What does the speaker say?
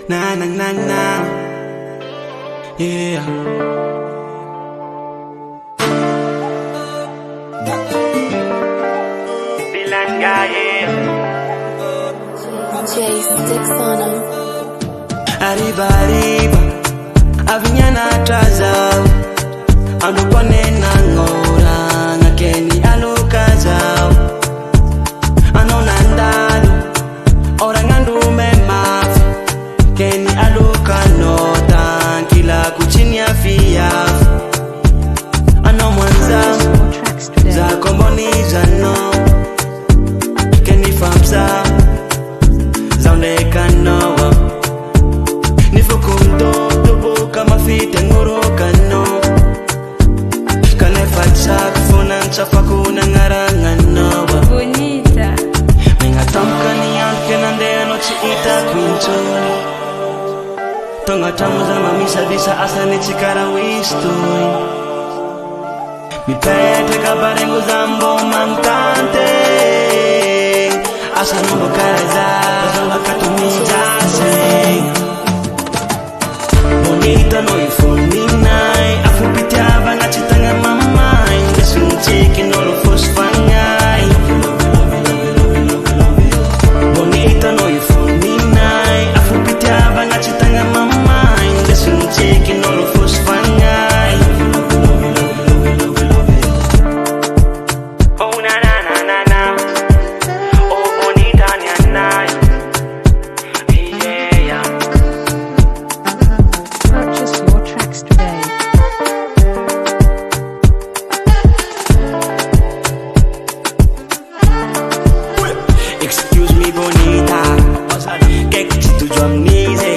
Na na na na, yeah. J6 on him. Arriba arriba, avinyana trazao, anukwane na ngora, ngakeni alukazao, anona ndalo, orangandu memafu, keni alukanota, kila kuchini afiafu, ano mwanza, za komboni zano, keni famsa, zauneka noa, nifukunto tubu kama fite nguruka no, kane fatsa kufuna nchafa kuna ngaranga noa. Bonita. Menga tamka ni yanke nande anochi ita kwinchoni, tonga tamu za mamisa visa asani chikara wistoi, mipete kabarengu zambo mantante, asa numbo karaza zanga katumijase. Bonita no ifuninai, afupita banga chitanga mamai, ndesun chiki no lo fosfangai. Bonita no ifuninai, afupita banga chitanga mamai, ndesun chiki no lo fosfangai. Oh na na na na na, oh bonita ni anai, yeah. Purchase your tracks today. Excuse me bonita, que tu yo amnise.